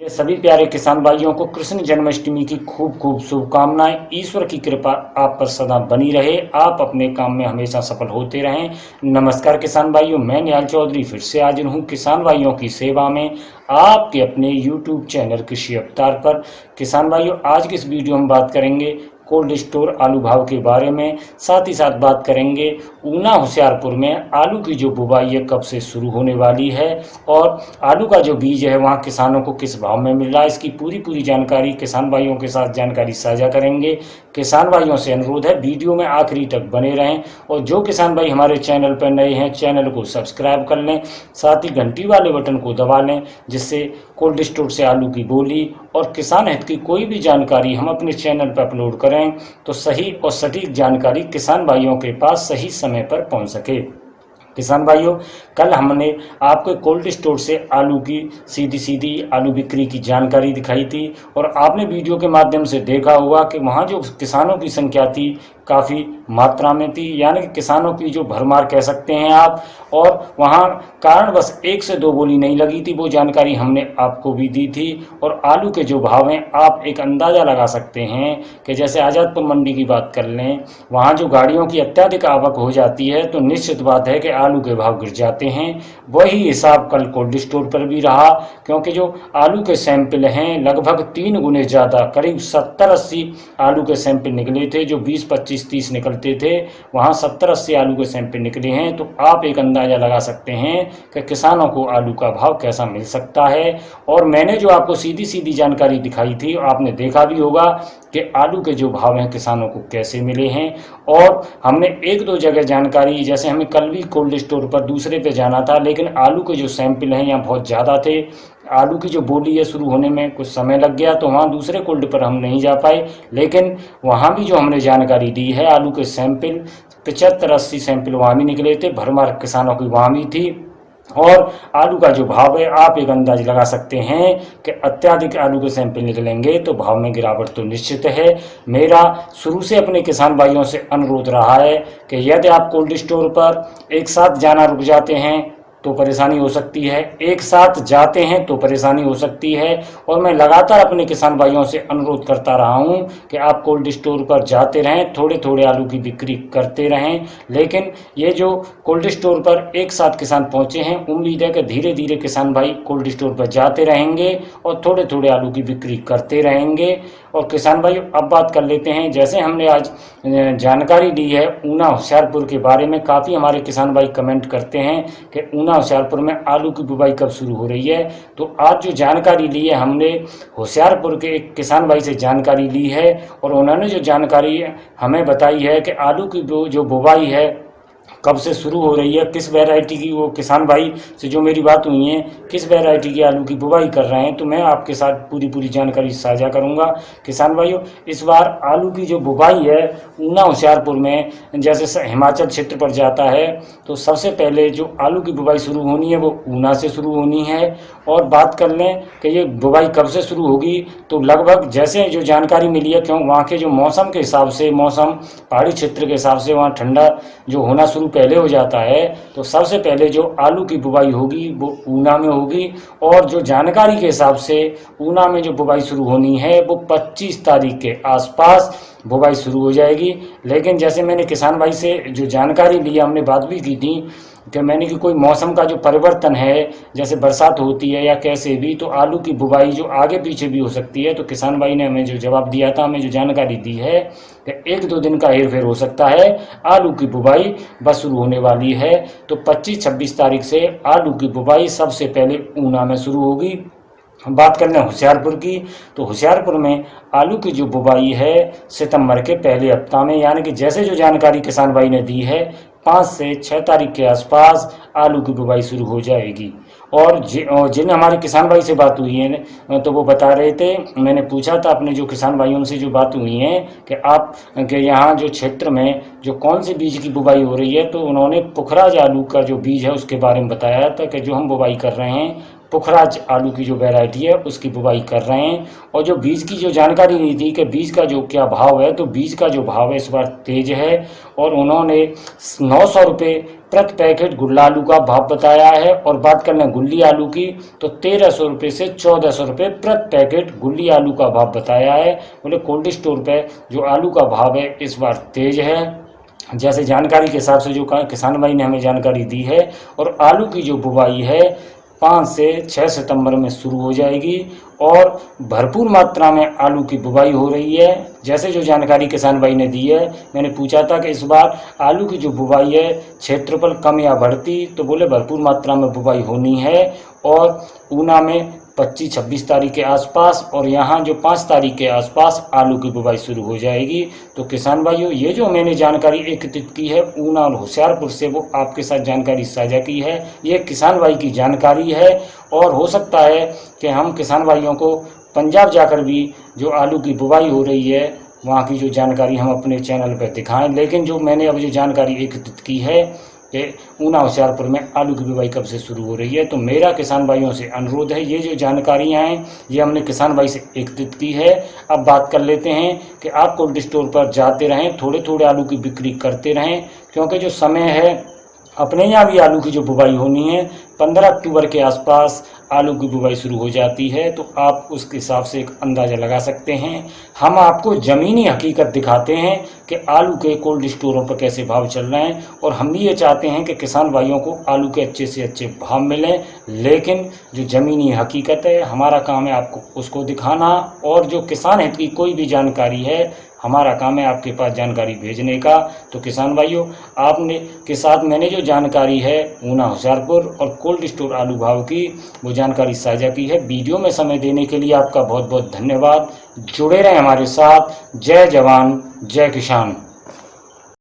ये सभी प्यारे किसान भाइयों को कृष्ण जन्माष्टमी की खूब खूब शुभकामनाएं। ईश्वर की कृपा आप पर सदा बनी रहे, आप अपने काम में हमेशा सफल होते रहें। नमस्कार किसान भाइयों, मैं निहाल चौधरी फिर से हाजिर हूँ किसान भाइयों की सेवा में आपके अपने YouTube चैनल कृषि अवतार पर। किसान भाइयों, आज की इस वीडियो में बात करेंगे कोल्ड स्टोर आलू भाव के बारे में, साथ ही साथ बात करेंगे ऊना होशियारपुर में आलू की जो बुवाई है कब से शुरू होने वाली है और आलू का जो बीज है वहाँ किसानों को किस भाव में मिल रहा है। इसकी पूरी जानकारी किसान भाइयों के साथ जानकारी साझा करेंगे। किसान भाइयों से अनुरोध है वीडियो में आखिरी तक बने रहें और जो किसान भाई हमारे चैनल पर नए हैं चैनल को सब्सक्राइब कर लें, साथ ही घंटी वाले बटन को दबा लें, जिससे कोल्ड स्टोर से आलू की बोली और किसान हित की कोई भी जानकारी हम अपने चैनल पर अपलोड करें तो सही और सटीक जानकारी किसान भाइयों के पास सही समय पर पहुंच सके। किसान भाइयों, कल हमने आपको कोल्ड स्टोर से आलू की सीधी आलू बिक्री की जानकारी दिखाई थी और आपने वीडियो के माध्यम से देखा होगा कि वहाँ जो किसानों की संख्या थी काफ़ी मात्रा में थी, यानी कि किसानों की जो भरमार कह सकते हैं आप। और वहाँ कारणवश 1 से 2 बोली नहीं लगी थी, वो जानकारी हमने आपको भी दी थी। और आलू के जो भाव हैं आप एक अंदाज़ा लगा सकते हैं कि जैसे आज़ादपुर मंडी की बात कर लें, वहाँ जो गाड़ियों की अत्यधिक आवक हो जाती है तो निश्चित बात है कि आलू के भाव गिर जाते हैं। वही हिसाब कल कोल्ड स्टोर पर भी रहा, क्योंकि जो आलू के सैंपल हैं लगभग 3 गुने ज़्यादा, करीब 70-80 आलू के सैंपल निकले थे। जो 20-25-30 निकलते थे वहाँ 70-80 आलू के सैंपल निकले हैं। तो आप एक अंदाज़ा लगा सकते हैं कि किसानों को आलू का भाव कैसा मिल सकता है। और मैंने जो आपको सीधी जानकारी दिखाई थी आपने देखा भी होगा कि आलू के जो भाव हैं किसानों को कैसे मिले हैं। और हमने 1-2 जगह जानकारी, जैसे हमें कल भी कोल्ड स्टोर पर दूसरे पे जाना था, लेकिन आलू के जो सैंपल हैं यहाँ बहुत ज़्यादा थे। आलू की जो बोली है शुरू होने में कुछ समय लग गया तो वहाँ दूसरे कोल्ड पर हम नहीं जा पाए, लेकिन वहाँ भी जो हमने जानकारी दी है आलू के सैंपल 75-80 सैंपल वहाँ भी निकले थे, भरमार किसानों की वहाँ भी थी। और आलू का जो भाव है आप एक अंदाज लगा सकते हैं कि अत्यधिक आलू के सैंपल निकलेंगे तो भाव में गिरावट तो निश्चित है। मेरा शुरू से अपने किसान भाइयों से अनुरोध रहा है कि यदि आप कोल्ड स्टोर पर एक साथ जाना रुक जाते हैं तो परेशानी हो सकती है, एक साथ जाते हैं तो परेशानी हो सकती है। और मैं लगातार अपने किसान भाइयों से अनुरोध करता रहा हूं कि आप कोल्ड स्टोर पर जाते रहें, थोड़े आलू की बिक्री करते रहें। लेकिन ये जो कोल्ड स्टोर पर एक साथ किसान पहुंचे हैं, उम्मीद है कि धीरे किसान भाई कोल्ड स्टोर पर जाते रहेंगे और थोड़े आलू की बिक्री करते रहेंगे। और किसान भाई अब बात कर लेते हैं, जैसे हमने आज जानकारी दी है ऊना होशियारपुर के बारे में। काफ़ी हमारे किसान भाई कमेंट करते हैं कि ऊना होशियारपुर में आलू की बुवाई कब शुरू हो रही है। तो आज जो जानकारी ली है हमने होशियारपुर के एक किसान भाई से जानकारी ली है और उन्होंने जो जानकारी हमें बताई है कि आलू की जो बुवाई है कब से शुरू हो रही है, किस वैरायटी की, वो किसान भाई से जो मेरी बात हुई है किस वैरायटी की आलू की बुवाई कर रहे हैं, तो मैं आपके साथ पूरी जानकारी साझा करूंगा। किसान भाइयों, इस बार आलू की जो बुवाई है ऊना होशियारपुर में, जैसे हिमाचल क्षेत्र पर जाता है तो सबसे पहले जो आलू की बुवाई शुरू होनी है वो ऊना से शुरू होनी है। और बात कर लें कि ये बुवाई कब से शुरू होगी, तो लगभग जैसे जो जानकारी मिली है, क्यों वहाँ के जो मौसम के हिसाब से, मौसम पहाड़ी क्षेत्र के हिसाब से वहाँ ठंडा जो होना शुरू पहले हो जाता है, तो सबसे पहले जो आलू की बुवाई होगी वो ऊना में होगी। और जो जानकारी के हिसाब से ऊना में जो बुवाई शुरू होनी है वो 25 तारीख के आसपास बुवाई शुरू हो जाएगी। लेकिन जैसे मैंने किसान भाई से जो जानकारी ली, हमने बात भी की थी कि मैंने कि कोई मौसम का जो परिवर्तन है, जैसे बरसात होती है या कैसे भी, तो आलू की बुवाई जो आगे पीछे भी हो सकती है। तो किसान भाई ने हमें जो जवाब दिया था, हमें जो जानकारी दी है कि 1-2 दिन का हेर फेर हो सकता है, आलू की बुवाई बस शुरू होने वाली है। तो 25-26 तारीख से आलू की बुवाई सबसे पहले ऊना में शुरू होगी। हम बात कर लें होशियारपुर की, तो होशियारपुर में आलू की जो बुवाई है सितंबर के पहले हफ्ता में, यानी कि जैसे जो जानकारी किसान भाई ने दी है 5 से 6 तारीख के आसपास आलू की बुवाई शुरू हो जाएगी। और जिन हमारे किसान भाई से बात हुई है तो वो बता रहे थे, मैंने पूछा था अपने जो किसान भाइयों से जो बात हुई है कि आप के यहाँ जो क्षेत्र में जो कौन से बीज की बुवाई हो रही है, तो उन्होंने पुखराज आलू का जो बीज है उसके बारे में बताया था कि जो हम बुवाई कर रहे हैं पुखराज आलू की जो वैरायटी है उसकी बुवाई कर रहे हैं। और जो बीज की जो जानकारी दी थी कि बीज का जो क्या भाव है, तो बीज का जो भाव है इस बार तेज है और उन्होंने 900 रुपये प्रति पैकेट गुल्ला आलू का भाव बताया है। और बात कर लें गुल्ली आलू की तो 1300 रुपये से 1400 रुपये प्रति पैकेट गुल्ली आलू का भाव बताया है। बोले कोल्ड स्टोर पे जो आलू का भाव है इस बार तेज है, जैसे जानकारी के हिसाब से जो किसान भाई ने हमें जानकारी दी है। और आलू की जो बुवाई है 5 से 6 सितंबर में शुरू हो जाएगी और भरपूर मात्रा में आलू की बुवाई हो रही है। जैसे जो जानकारी किसान भाई ने दी है, मैंने पूछा था कि इस बार आलू की जो बुवाई है क्षेत्रफल कम या बढ़ती, तो बोले भरपूर मात्रा में बुवाई होनी है। और ऊना में 25-26 तारीख के आसपास और यहाँ जो 5 तारीख के आसपास आलू की बुवाई शुरू हो जाएगी। तो किसान भाइयों, ये जो मैंने जानकारी एकत्रित की है ऊना और होशियारपुर से, वो आपके साथ जानकारी साझा की है। ये किसान भाई की जानकारी है और हो सकता है कि हम किसान भाइयों को पंजाब जाकर भी जो आलू की बुवाई हो रही है वहाँ की जो जानकारी हम अपने चैनल पर दिखाएं। लेकिन जो मैंने अब जो जानकारी एकत्रित की है कि ऊना होशियारपुर में आलू की बुवाई कब से शुरू हो रही है, तो मेरा किसान भाइयों से अनुरोध है, ये जो जानकारियाँ हैं ये हमने किसान भाई से एकत्रित की है। अब बात कर लेते हैं कि आप कोल्ड स्टोर पर जाते रहें, थोड़े थोड़े आलू की बिक्री करते रहें, क्योंकि जो समय है अपने यहाँ भी आलू की जो बुवाई होनी है 15 अक्टूबर के आसपास आलू की बुवाई शुरू हो जाती है। तो आप उसके हिसाब से एक अंदाज़ा लगा सकते हैं। हम आपको ज़मीनी हकीकत दिखाते हैं कि आलू के कोल्ड स्टोरों पर कैसे भाव चल रहे हैं, और हम भी ये चाहते हैं कि किसान भाइयों को आलू के अच्छे से अच्छे भाव मिलें। लेकिन जो ज़मीनी हकीकत है हमारा काम है आपको उसको दिखाना, और जो किसान हित की कोई भी जानकारी है हमारा काम है आपके पास जानकारी भेजने का। तो किसान भाइयों, आपने के साथ मैंने जो जानकारी है ऊना होशियारपुर और कोल्ड स्टोर आलू भाव की वो जानकारी साझा की है। वीडियो में समय देने के लिए आपका बहुत बहुत धन्यवाद। जुड़े रहें हमारे साथ। जय जवान जय किसान।